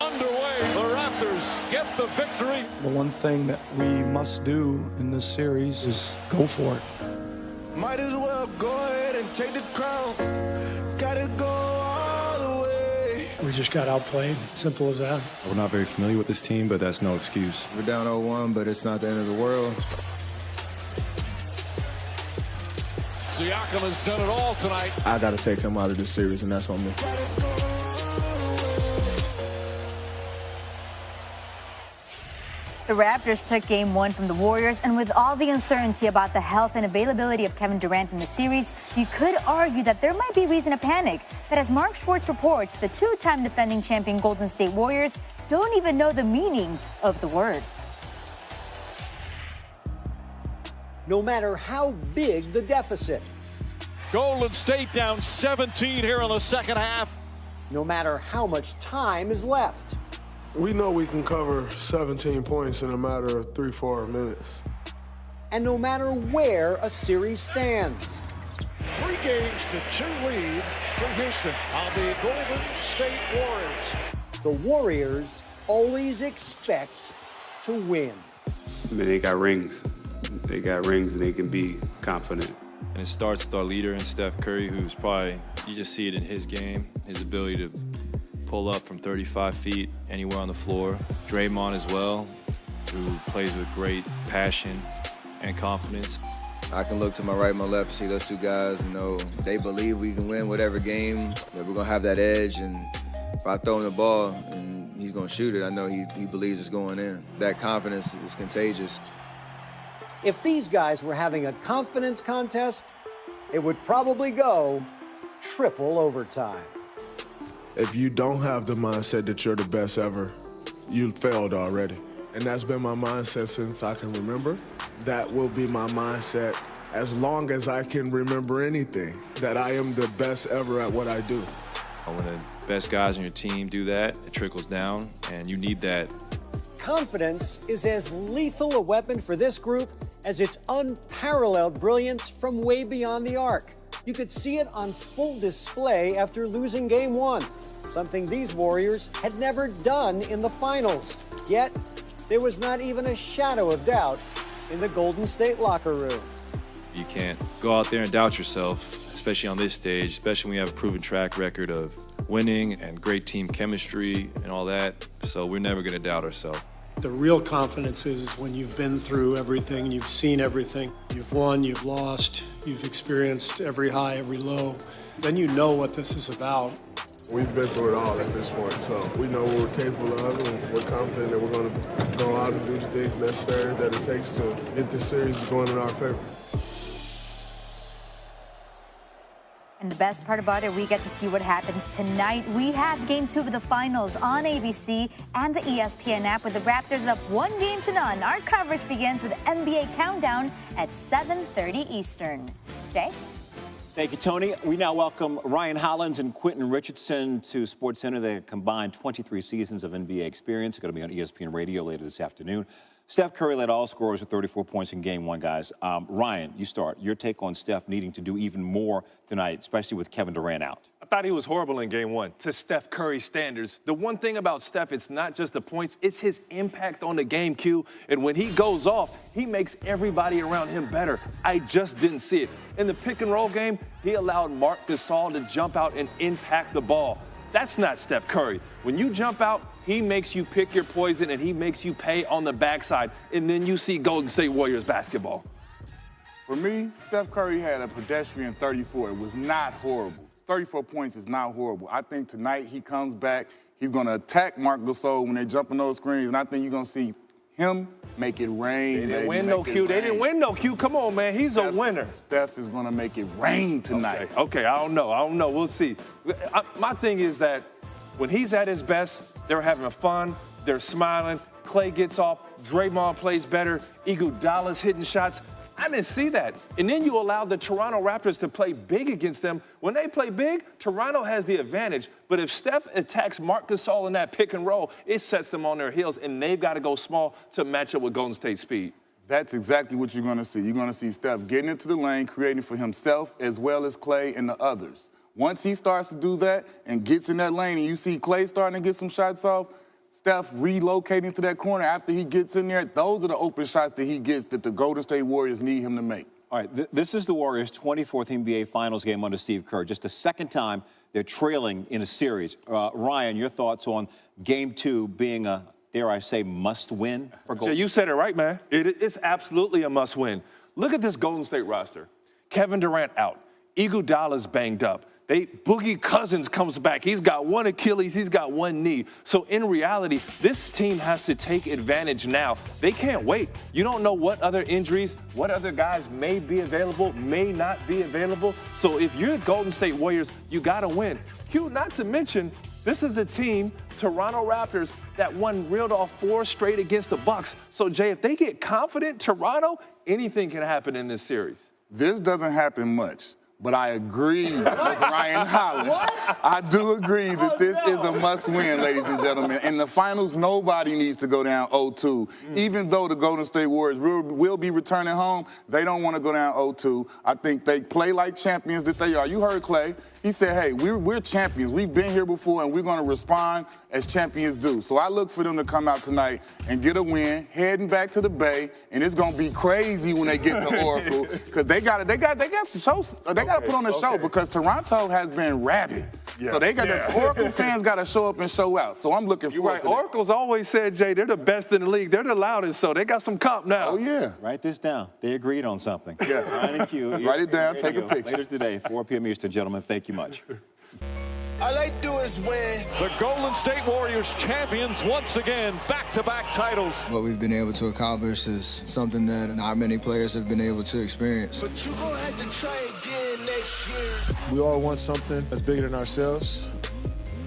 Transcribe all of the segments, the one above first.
Underway, the Raptors get the victory. The one thing that we must do in this series is go for it. Might as well go ahead and take the crown. Gotta go all the way. We just got outplayed. Simple as that. We're not very familiar with this team, but that's no excuse. We're down 0-1, but it's not the end of the world. Siakam has done it all tonight. I got to take him out of this series, and that's on me. The Raptors took Game 1 from the Warriors, and with all the uncertainty about the health and availability of Kevin Durant in the series, you could argue that there might be reason to panic. But as Mark Schwartz reports, the two-time defending champion Golden State Warriors don't even know the meaning of the word. No matter how big the deficit, Golden State down 17 here in the second half. no matter how much time is left, We know we can cover 17 points in a matter of 3-4 minutes. and no matter where a series stands. 3 games to 2 lead for Houston on the Golden State Warriors. The Warriors always expect to win. I mean, they got rings. They got rings, and they can be confident. And it starts with our leader in Steph Curry, who's probably, you just see it in his game, his ability to pull up from 35 feet anywhere on the floor. Draymond as well, who plays with great passion and confidence. I can look to my right, my left, and see those two guys and know they believe we can win whatever game, that we're going to have that edge. And if I throw him the ball and he's going to shoot it, I know he believes it's going in. That confidence is contagious. If these guys were having a confidence contest, it would probably go triple overtime. If you don't have the mindset that you're the best ever, you failed already. And that's been my mindset since I can remember. That will be my mindset as long as I can remember anything, that I am the best ever at what I do. When the best guys on your team do that, it trickles down, and you need that. Confidence is as lethal a weapon for this group as its unparalleled brilliance from way beyond the arc. You could see it on full display after losing Game 1, something these Warriors had never done in the finals. Yet, there was not even a shadow of doubt in the Golden State locker room. You can't go out there and doubt yourself, especially on this stage, especially when you have a proven track record of winning and great team chemistry and all that. So we're never going to doubt ourselves. The real confidence is when you've been through everything, you've seen everything. You've won, you've lost, you've experienced every high, every low. Then you know what this is about. We've been through it all at this point, so we know what we're capable of, and we're confident that we're going to go out and do the things necessary that it takes to get this series going in our favor. And the best part about it, we get to see what happens tonight. We have Game 2 of the finals on ABC and the ESPN app with the Raptors up 1-0. Our coverage begins with NBA Countdown at 7:30 Eastern. Jay? Thank you, Tony. We now welcome Ryan Hollins and Quentin Richardson to SportsCenter. They combined 23 seasons of NBA experience. They're going to be on ESPN Radio later this afternoon. Steph Curry led all scorers with 34 points in Game 1, guys. Ryan, you start. Your take on Steph needing to do even more tonight, especially with Kevin Durant out. I thought he was horrible in Game 1 to Steph Curry standards. The one thing about Steph, it's not just the points, it's his impact on the game, Q. And when he goes off, he makes everybody around him better. I just didn't see it. In the pick-and-roll game, he allowed Marc Gasol to jump out and impact the ball. That's not Steph Curry. When you jump out, he makes you pick your poison, and he makes you pay on the backside. And then you see Golden State Warriors basketball. For me, Steph Curry had a pedestrian 34. It was not horrible. 34 points is not horrible. I think tonight he comes back. He's going to attack Marc Gasol when they jump on those screens, and I think you're going to see him make it rain. They didn't win no Q. They didn't win no Q. Come on, man. He's a winner. Steph is going to make it rain tonight. Okay, I don't know. We'll see. My thing is that when he's at his best, they're having fun. They're smiling. Clay gets off. Draymond plays better. Iguodala's hitting shots. I didn't see that. And then you allowed the Toronto Raptors to play big against them. When they play big, Toronto has the advantage. But if Steph attacks Marc Gasol in that pick and roll, it sets them on their heels, and they've got to go small to match up with Golden State speed. That's exactly what you're going to see. You're going to see Steph getting into the lane, creating for himself as well as Clay and the others. Once he starts to do that and gets in that lane and you see Clay starting to get some shots off, Steph relocating to that corner after he gets in there, those are the open shots that he gets that the Golden State Warriors need him to make. All right, this is the Warriors' 24th NBA Finals game under Steve Kerr. Just the second time they're trailing in a series. Ryan, your thoughts on Game 2 being a, dare I say, must-win for Golden State? You said it right, man. It's absolutely a must-win. Look at this Golden State roster. Kevin Durant out. Iguodala's banged up. Boogie Cousins comes back. He's got one Achilles. He's got one knee. So in reality, this team has to take advantage now. They can't wait. You don't know what other injuries, what other guys may be available, may not be available. So if you're the Golden State Warriors, you got to win. Not to mention, this is a team, Toronto Raptors, that reeled off 4 straight against the Bucks. So, Jay, if they get confident, Toronto, anything can happen in this series. This doesn't happen much. But I agree with Ryan Hollins. I do agree that this is a must-win, ladies and gentlemen. In the finals, nobody needs to go down 0-2. Even though the Golden State Warriors will be returning home, they don't want to go down 0-2. I think they play like champions that they are. You heard Clay. He said, hey, we're champions. We've been here before, and we're going to respond as champions do. So I look for them to come out tonight and get a win, heading back to the Bay, and it's going to be crazy when they get to Oracle because they got some shows. They got to put on a show because Toronto has been rabid. So they got the Oracle fans got to show up and show out. So I'm looking forward to that. Oracle's always said, Jay, they're the best in the league. They're the loudest, so they got some comp now. Oh, yeah. Write this down. They agreed on something. Yeah. Ryan and Q. Write it down. Take a picture. Later today, 4 p.m. Eastern, gentlemen. Thank you much. All I do is win. The Golden State Warriors champions once again, back-to-back titles. What we've been able to accomplish is something that not many players have been able to experience. But you gon' have to try again next year. We all want something that's bigger than ourselves.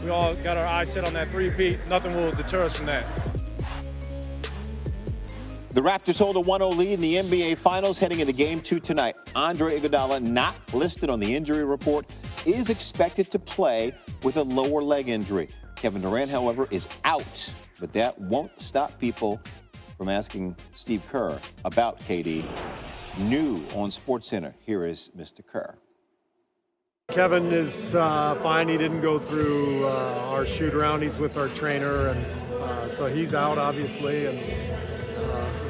We all got our eyes set on that three-peat. Nothing will deter us from that. The Raptors hold a 1-0 lead in the NBA Finals heading into Game 2 tonight. Andre Iguodala, not listed on the injury report, is expected to play with a lower leg injury. Kevin Durant, however, is out, but that won't stop people from asking Steve Kerr about KD. New on SportsCenter, here is Mr. Kerr. Kevin is fine. He didn't go through our shoot-around. He's with our trainer, and so he's out, obviously, and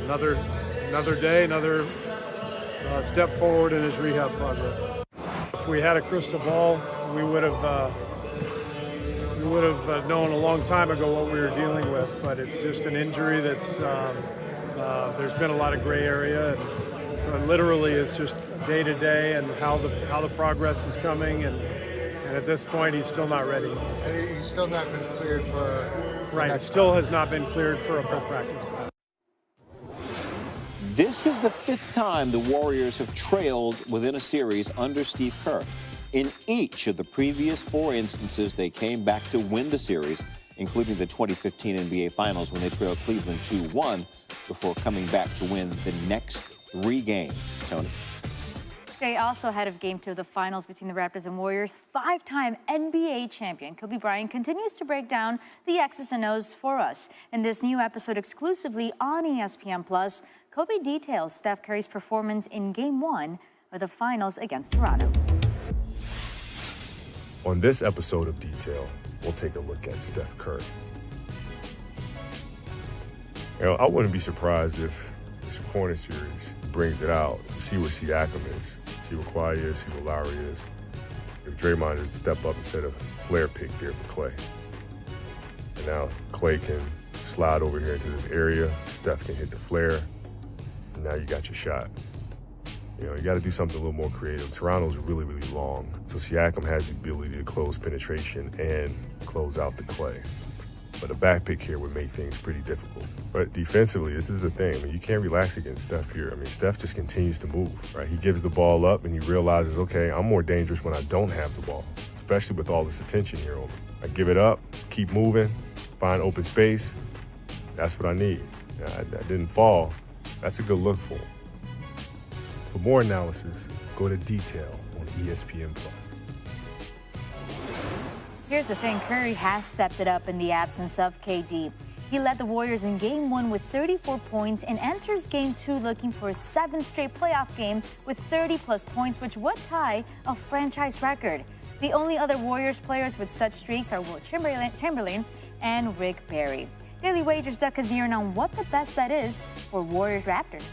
another day, another step forward in his rehab progress. If we had a crystal ball, we would have known a long time ago what we were dealing with. But it's just an injury that's there's been a lot of gray area, and so it literally is just day to day and how the progress is coming. And at this point, he's still not ready. He's still not been cleared for. Right, it still has not been cleared for a full practice. This is the 5th time the Warriors have trailed within a series under Steve Kerr. In each of the previous 4 instances, they came back to win the series, including the 2015 NBA Finals when they trailed Cleveland 2-1 before coming back to win the next 3 games. Tony. Jay, also ahead of Game 2 of the Finals between the Raptors and Warriors, 5-time NBA champion Kobe Bryant continues to break down the X's and O's for us. In this new episode exclusively on ESPN+, Kobe details Steph Curry's performance in Game 1 of the Finals against Toronto. On this episode of Detail, we'll take a look at Steph Curry. You know, I wouldn't be surprised if this corner series brings it out. See where Siakam is, see where Kawhi is, see where Lowry is. If Draymond is to step up and set a flare pick there for Clay. And now Clay can slide over here into this area, Steph can hit the flare, and now you got your shot. You know, you got to do something a little more creative. Toronto's really, really long, so Siakam has the ability to close penetration and close out the Clay. But a back pick here would make things pretty difficult. But defensively, this is the thing. I mean, you can't relax against Steph here. I mean, Steph just continues to move, right? He gives the ball up and he realizes, okay, I'm more dangerous when I don't have the ball, especially with all this attention here on me. I give it up, keep moving, find open space. That's what I need. I didn't fall. That's a good look for him. For more analysis, go to Detail on ESPN+. Here's the thing, Curry has stepped it up in the absence of KD. He led the Warriors in Game 1 with 34 points and enters Game 2 looking for a 7th straight playoff game with 30-plus points, which would tie a franchise record. The only other Warriors players with such streaks are Will Chamberlain and Rick Barry. Daily Wagers Duck Kaziran on what the best bet is for Warriors Raptors.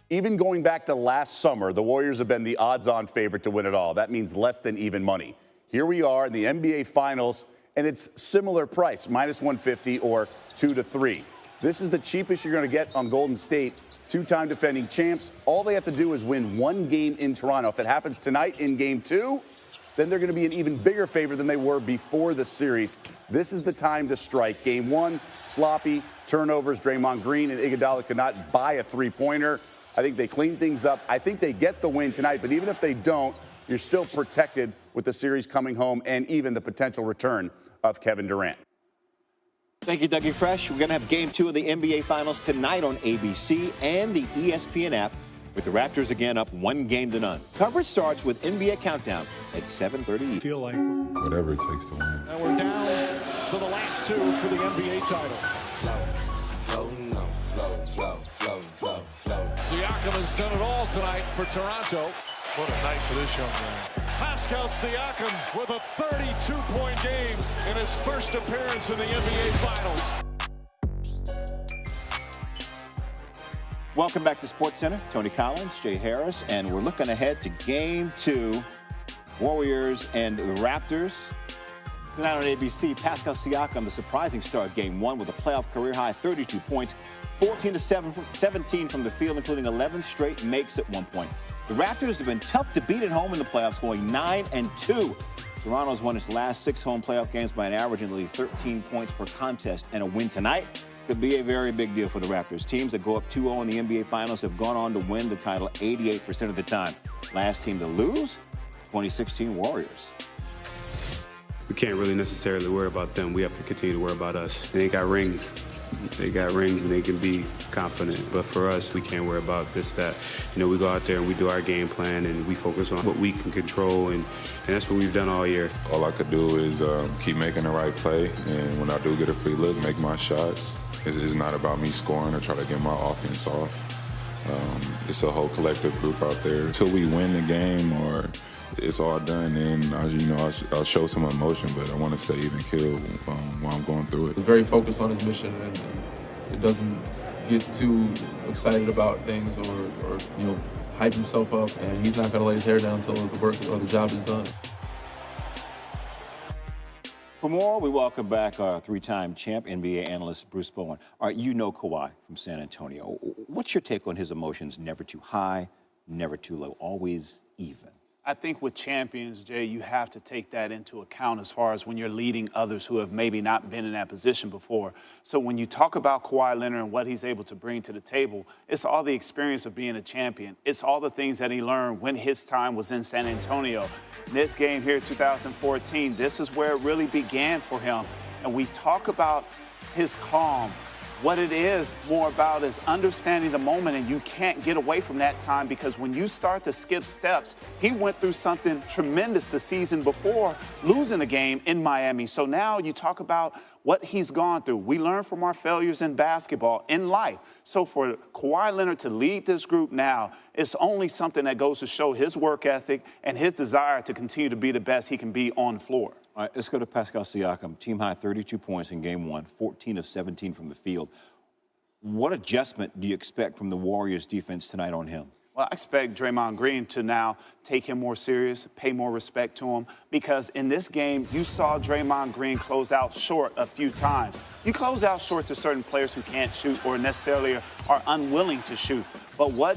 Even going back to last summer, the Warriors have been the odds-on favorite to win it all. That means less than even money. Here we are in the NBA Finals, and it's similar price, -150 or 2 to 3. This is the cheapest you're going to get on Golden State, two-time defending champs. All they have to do is win one game in Toronto. If it happens tonight in Game 2, then they're going to be an even bigger favorite than they were before the series. This is the time to strike. Game 1, sloppy, turnovers. Draymond Green and Iguodala could not buy a three-pointer. I think they clean things up. I think they get the win tonight, but even if they don't, you're still protected with the series coming home and even the potential return of Kevin Durant. Thank you, Dougie Fresh. We're going to have Game 2 of the NBA Finals tonight on ABC and the ESPN app, with the Raptors again up 1-0. Coverage starts with NBA Countdown at 7:30. Feel like whatever it takes to win. And we're down to the last two for the NBA title. Siakam has done it all tonight for Toronto. What a night for this young man. Pascal Siakam with a 32-point game in his first appearance in the NBA Finals. Welcome back to SportsCenter. Tony Collins, Jay Harris, and we're looking ahead to Game 2, Warriors and the Raptors. Tonight on ABC, Pascal Siakam, the surprising star of Game 1 with a playoff career-high 32 points, 14 to 17 from the field, including 11 straight makes at one point. The Raptors have been tough to beat at home in the playoffs, going 9-2. Toronto's won its last 6 home playoff games by an average of nearly 13 points per contest, and a win tonight could be a very big deal for the Raptors. Teams that go up 2-0 in the NBA Finals have gone on to win the title 88% of the time. Last team to lose, 2016 Warriors. We can't really necessarily worry about them. We have to continue to worry about us. They got rings. They got rings and they can be confident. But for us, we can't worry about this, that. You know, we go out there and we do our game plan and we focus on what we can control, and that's what we've done all year. All I could do is keep making the right play, and when I do get a free look, make my shots. It's not about me scoring or try to get my offense off. It's a whole collective group out there. Until we win the game or it's all done, then I'll show some emotion, but I want to stay even killed while I'm going through it. He's very focused on his mission, and it doesn't get too excited about things or hype himself up, and he's not going to lay his hair down until the work or the job is done. For more, we welcome back our 3-time champ NBA analyst Bruce Bowen. All right, you know Kawhi from San Antonio. What's your take on his emotions? Never too high, never too low, always even. I think with champions, Jay, you have to take that into account as far as when you're leading others who have maybe not been in that position before. So when you talk about Kawhi Leonard and what he's able to bring to the table, it's all the experience of being a champion. It's all the things that he learned when his time was in San Antonio. In this game here, 2014, this is where it really began for him. And we talk about his calm. What it is more about is understanding the moment, and you can't get away from that time, because when you start to skip steps, he went through something tremendous the season before losing a game in Miami. So now you talk about what he's gone through. We learn from our failures in basketball, in life. So for Kawhi Leonard to lead this group now, it's only something that goes to show his work ethic and his desire to continue to be the best he can be on the floor. All right, let's go to Pascal Siakam. Team high 32 points in Game 1, 14 of 17 from the field. What adjustment do you expect from the Warriors defense tonight on him? Well, I expect Draymond Green to now take him more serious, pay more respect to him, because in this game, you saw Draymond Green close out short a few times. You close out short to certain players who can't shoot or necessarily are unwilling to shoot. But what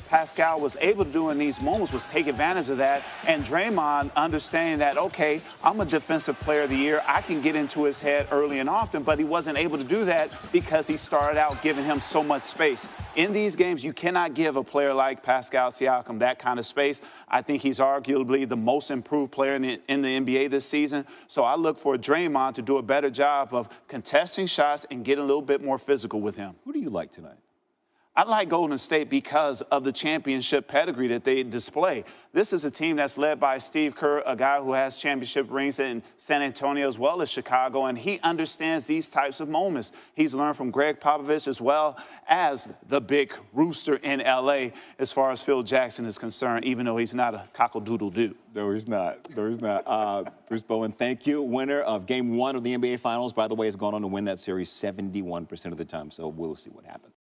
Pascal was able to do in these moments was take advantage of that, and Draymond understanding that, okay, I'm a defensive player of the year, I can get into his head early and often, but he wasn't able to do that because he started out giving him so much space. In these games, you cannot give a player like Pascal Siakam that kind of space. I think he's arguably the most improved player in the NBA this season, so I look for Draymond to do a better job of contesting shots and getting a little bit more physical with him. Who do you like tonight? I like Golden State because of the championship pedigree that they display. This is a team that's led by Steve Kerr, a guy who has championship rings in San Antonio as well as Chicago, and he understands these types of moments. He's learned from Greg Popovich as well as the big rooster in L.A. as far as Phil Jackson is concerned, even though he's not a cockle-doodle-doo. No, he's not. No, he's not. Bruce Bowen, thank you. Winner of Game 1 of the NBA Finals, by the way, has gone on to win that series 71% of the time, so we'll see what happens.